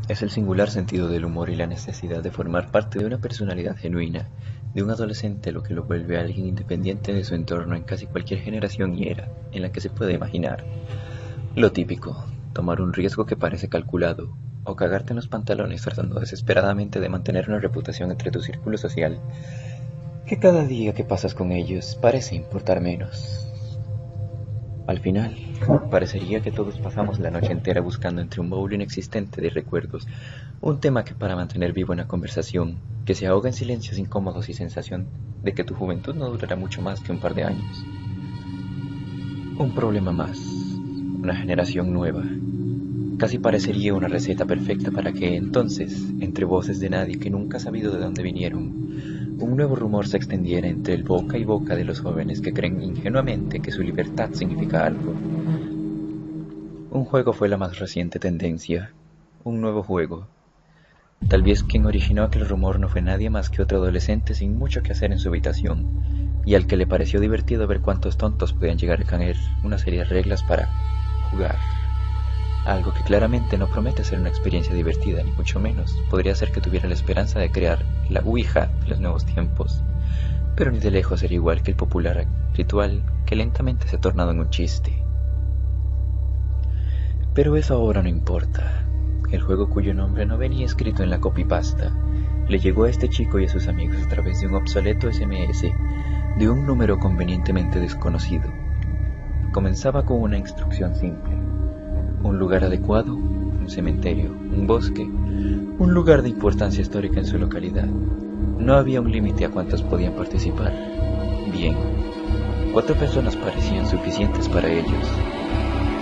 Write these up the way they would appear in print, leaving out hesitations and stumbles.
Es el singular sentido del humor y la necesidad de formar parte de una personalidad genuina de un adolescente lo que lo vuelve a alguien independiente de su entorno en casi cualquier generación y era en la que se puede imaginar. Lo típico, tomar un riesgo que parece calculado, o cagarte en los pantalones tratando desesperadamente de mantener una reputación entre tu círculo social, que cada día que pasas con ellos parece importar menos. Al final, parecería que todos pasamos la noche entera buscando entre un baúl inexistente de recuerdos un tema que para mantener viva una conversación que se ahoga en silencios incómodos y sensación de que tu juventud no durará mucho más que un par de años. Un problema más, una generación nueva. Casi parecería una receta perfecta para que entonces, entre voces de nadie que nunca ha sabido de dónde vinieron, un nuevo rumor se extendiera entre el boca y boca de los jóvenes que creen ingenuamente que su libertad significa algo. Un juego fue la más reciente tendencia, un nuevo juego. Tal vez quien originó aquel rumor no fue nadie más que otro adolescente sin mucho que hacer en su habitación, y al que le pareció divertido ver cuántos tontos podían llegar a caer una serie de reglas para jugar. Algo que claramente no promete ser una experiencia divertida, ni mucho menos. Podría ser que tuviera la esperanza de crear la Ouija de los nuevos tiempos, pero ni de lejos era igual que el popular ritual que lentamente se ha tornado en un chiste. Pero eso ahora no importa. El juego cuyo nombre no venía escrito en la copypasta le llegó a este chico y a sus amigos a través de un obsoleto SMS de un número convenientemente desconocido. Comenzaba con una instrucción simple. Un lugar adecuado, un cementerio, un bosque, un lugar de importancia histórica en su localidad. No había un límite a cuántos podían participar. Bien, 4 personas parecían suficientes para ellos.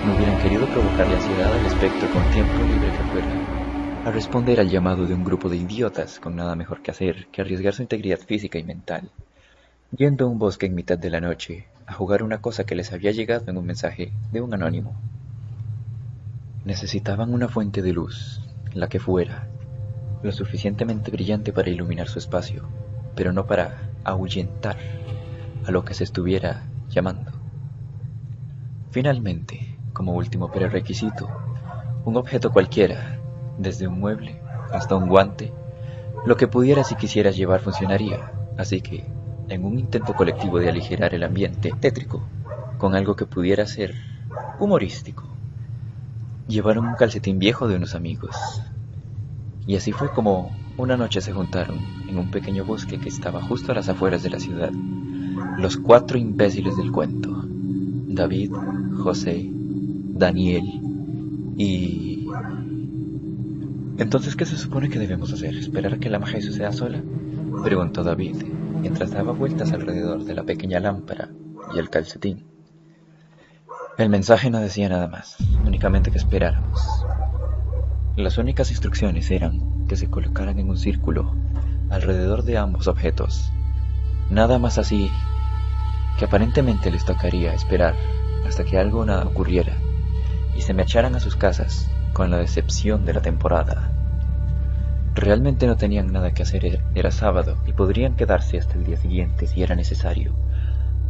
No hubieran querido provocarle ansiedad al espectro con tiempo libre que fuera, a responder al llamado de un grupo de idiotas con nada mejor que hacer que arriesgar su integridad física y mental, yendo a un bosque en mitad de la noche, a jugar una cosa que les había llegado en un mensaje de un anónimo. Necesitaban una fuente de luz, la que fuera, lo suficientemente brillante para iluminar su espacio, pero no para ahuyentar a lo que se estuviera llamando. Finalmente, como último prerequisito, un objeto cualquiera, desde un mueble hasta un guante, lo que pudiera si quisieras llevar funcionaría, así que, en un intento colectivo de aligerar el ambiente tétrico, con algo que pudiera ser humorístico, llevaron un calcetín viejo de unos amigos. Y así fue como una noche se juntaron en un pequeño bosque que estaba justo a las afueras de la ciudad. Los 4 imbéciles del cuento. David, José, Daniel y... ¿Entonces qué se supone que debemos hacer? ¿Esperar a que la magia suceda sola? Preguntó David, mientras daba vueltas alrededor de la pequeña lámpara y el calcetín. El mensaje no decía nada más, únicamente que esperáramos. Las únicas instrucciones eran que se colocaran en un círculo alrededor de ambos objetos. Nada más así que aparentemente les tocaría esperar hasta que algo o nada ocurriera y se marcharan a sus casas con la decepción de la temporada. Realmente no tenían nada que hacer, era sábado y podrían quedarse hasta el día siguiente si era necesario.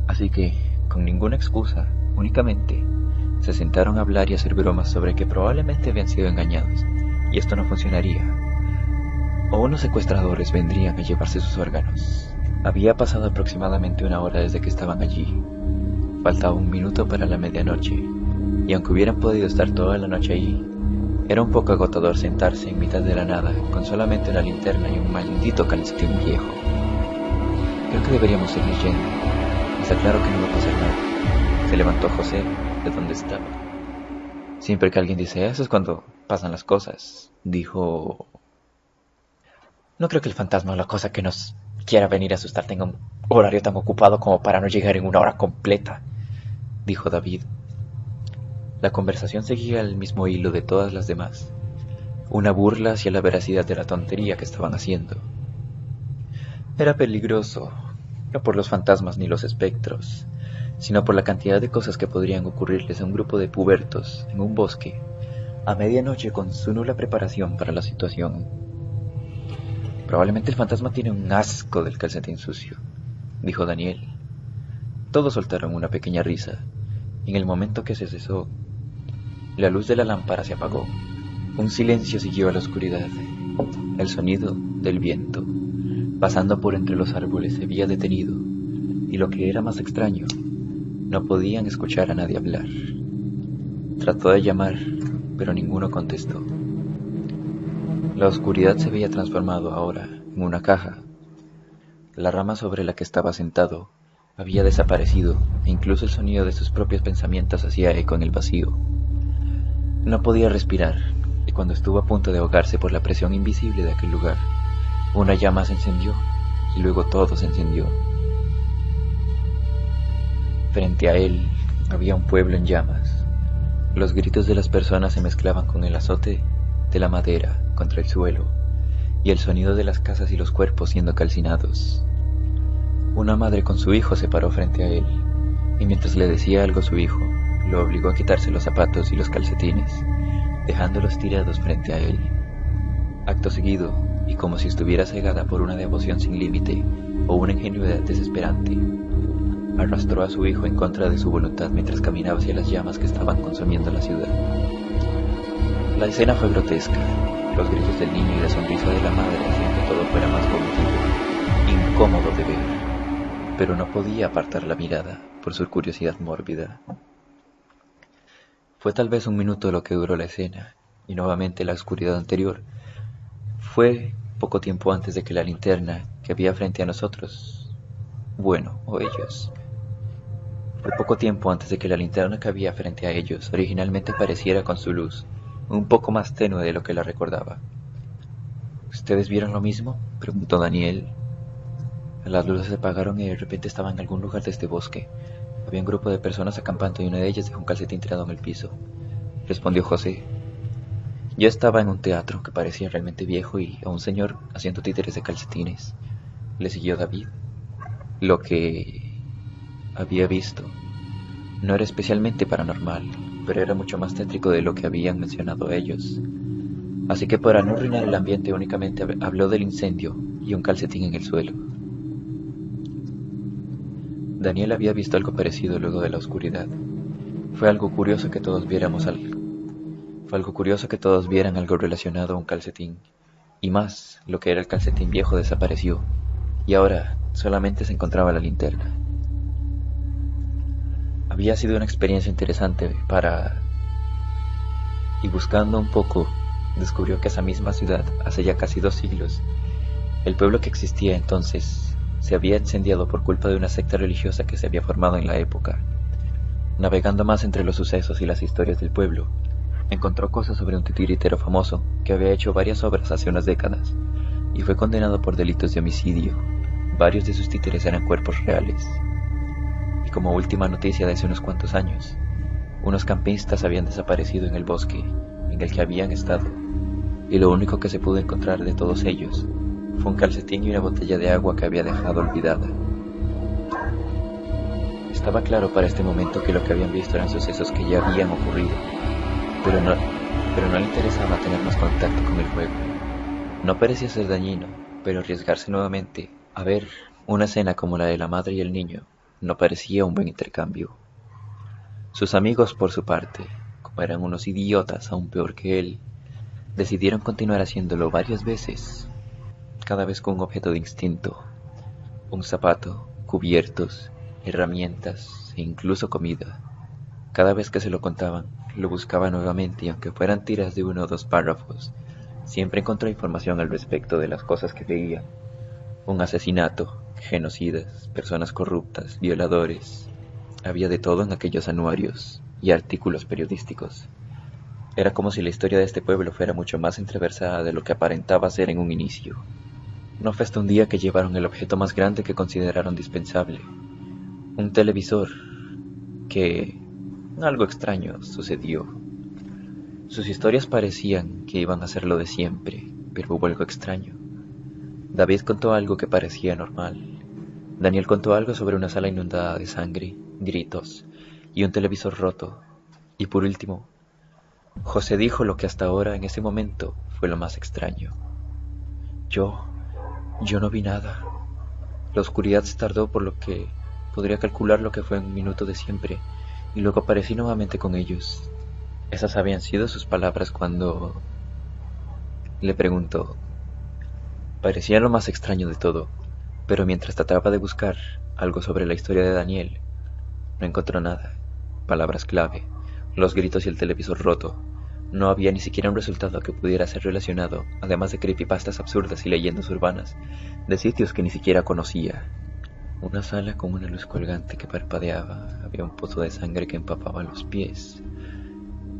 Así que, con ninguna excusa, únicamente se sentaron a hablar y a hacer bromas sobre que probablemente habían sido engañados, y esto no funcionaría. O unos secuestradores vendrían a llevarse sus órganos. Había pasado aproximadamente 1 hora desde que estaban allí. Faltaba 1 minuto para la medianoche, y aunque hubieran podido estar toda la noche allí, era un poco agotador sentarse en mitad de la nada con solamente una linterna y un maldito calcetín viejo. Creo que deberíamos seguir yendo. Está claro que no va a pasar nada. Se levantó José de donde estaba. Siempre que alguien dice eso es cuando pasan las cosas, dijo. No creo que el fantasma o la cosa que nos quiera venir a asustar tenga un horario tan ocupado como para no llegar en 1 hora completa, dijo David. La conversación seguía el mismo hilo de todas las demás, una burla hacia la veracidad de la tontería que estaban haciendo. Era peligroso, no por los fantasmas ni los espectros, sino por la cantidad de cosas que podrían ocurrirles a un grupo de pubertos en un bosque, a medianoche con su nula preparación para la situación. Probablemente el fantasma tiene un asco del calcetín sucio, dijo Daniel. Todos soltaron una pequeña risa, y en el momento que se cesó, la luz de la lámpara se apagó. Un silencio siguió a la oscuridad. El sonido del viento, pasando por entre los árboles, se había detenido, y lo que era más extraño, no podían escuchar a nadie hablar. Trató de llamar, pero ninguno contestó. La oscuridad se había transformado ahora en una caja. La rama sobre la que estaba sentado había desaparecido, e incluso el sonido de sus propios pensamientos hacía eco en el vacío. No podía respirar, y cuando estuvo a punto de ahogarse por la presión invisible de aquel lugar, una llama se encendió, y luego todo se encendió. Frente a él había un pueblo en llamas. Los gritos de las personas se mezclaban con el azote de la madera contra el suelo, y el sonido de las casas y los cuerpos siendo calcinados. Una madre con su hijo se paró frente a él, y mientras le decía algo a su hijo, lo obligó a quitarse los zapatos y los calcetines, dejándolos tirados frente a él. Acto seguido, y como si estuviera cegada por una devoción sin límite o una ingenuidad desesperante, arrastró a su hijo en contra de su voluntad mientras caminaba hacia las llamas que estaban consumiendo la ciudad. La escena fue grotesca, los gritos del niño y la sonrisa de la madre hacían que todo fuera más vomitivo, incómodo de ver, pero no podía apartar la mirada por su curiosidad mórbida. Fue tal vez un minuto lo que duró la escena, y nuevamente la oscuridad anterior. Fue poco tiempo antes de que la linterna que había frente a nosotros, o ellos, fue poco tiempo antes de que la linterna que había frente a ellos originalmente pareciera con su luz, un poco más tenue de lo que la recordaba. ¿Ustedes vieron lo mismo?, preguntó Daniel. Las luces se apagaron y de repente estaba en algún lugar de este bosque. Había un grupo de personas acampando y una de ellas dejó un calcetín tirado en el piso, respondió José. Yo estaba en un teatro que parecía realmente viejo y a un señor haciendo títeres de calcetines. Le siguió David. Lo que había visto no era especialmente paranormal, pero era mucho más tétrico de lo que habían mencionado ellos. Así que para no arruinar el ambiente únicamente habló del incendio y un calcetín en el suelo. Daniel había visto algo parecido luego de la oscuridad. Fue algo curioso que todos vieran algo relacionado a un calcetín. Y más, lo que era el calcetín viejo desapareció, y ahora solamente se encontraba la linterna. Había sido una experiencia interesante y buscando un poco, descubrió que esa misma ciudad, hace ya casi 2 siglos, el pueblo que existía entonces, se había incendiado por culpa de una secta religiosa que se había formado en la época. Navegando más entre los sucesos y las historias del pueblo, encontró cosas sobre un titiritero famoso que había hecho varias obras hace unas décadas y fue condenado por delitos de homicidio. Varios de sus títeres eran cuerpos reales. Y como última noticia de hace unos cuantos años, unos campistas habían desaparecido en el bosque en el que habían estado, y lo único que se pudo encontrar de todos ellos fue un calcetín y una botella de agua que había dejado olvidada. Estaba claro para este momento que lo que habían visto eran sucesos que ya habían ocurrido, pero no le interesaba tener más contacto con el juego. No parecía ser dañino, pero arriesgarse nuevamente a ver una escena como la de la madre y el niño no parecía un buen intercambio. Sus amigos, por su parte, como eran unos idiotas aún peor que él, decidieron continuar haciéndolo varias veces, cada vez con un objeto distinto: un zapato, cubiertos, herramientas e incluso comida. Cada vez que se lo contaban, lo buscaba nuevamente y aunque fueran tiras de 1 o 2 párrafos, siempre encontró información al respecto de las cosas que veía. Un asesinato, genocidas, personas corruptas, violadores. Había de todo en aquellos anuarios y artículos periodísticos. Era como si la historia de este pueblo fuera mucho más entreversada de lo que aparentaba ser en un inicio. No fue hasta un día que llevaron el objeto más grande que consideraron dispensable, un televisor, que algo extraño sucedió. Sus historias parecían que iban a ser lo de siempre, pero hubo algo extraño. David contó algo que parecía normal. Daniel contó algo sobre una sala inundada de sangre, gritos y un televisor roto. Y por último, José dijo lo que hasta ahora, en ese momento, fue lo más extraño. Yo no vi nada. La oscuridad se tardó por lo que podría calcular lo que fue un minuto de siempre, y luego aparecí nuevamente con ellos. Esas habían sido sus palabras cuando Le preguntó. Parecía lo más extraño de todo, pero mientras trataba de buscar algo sobre la historia de Daniel, no encontró nada. Palabras clave, los gritos y el televisor roto. No había ni siquiera un resultado que pudiera ser relacionado, además de creepypastas absurdas y leyendas urbanas, de sitios que ni siquiera conocía. Una sala con una luz colgante que parpadeaba, había un pozo de sangre que empapaba los pies.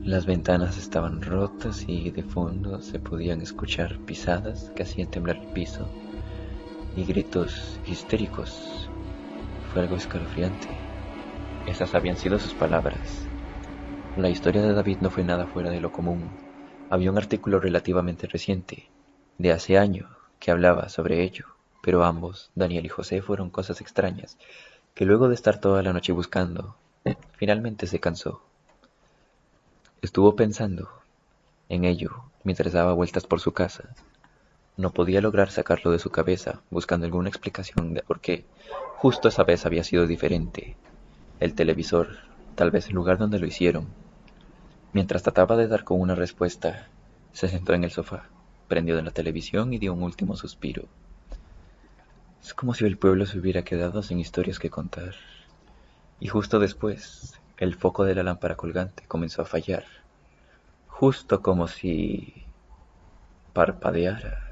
Las ventanas estaban rotas y de fondo se podían escuchar pisadas que hacían temblar el piso y gritos histéricos. Fue algo escalofriante. Esas habían sido sus palabras. La historia de David no fue nada fuera de lo común. Había un artículo relativamente reciente, de hace años, que hablaba sobre ello, pero ambos, Daniel y José, fueron cosas extrañas, que luego de estar toda la noche buscando, finalmente se cansó. Estuvo pensando en ello mientras daba vueltas por su casa. No podía lograr sacarlo de su cabeza, buscando alguna explicación de por qué justo esa vez había sido diferente. El televisor, tal vez el lugar donde lo hicieron. Mientras trataba de dar con una respuesta, se sentó en el sofá, prendió la televisión y dio un último suspiro. Es como si el pueblo se hubiera quedado sin historias que contar. Y justo después, el foco de la lámpara colgante comenzó a fallar, justo como si parpadeara.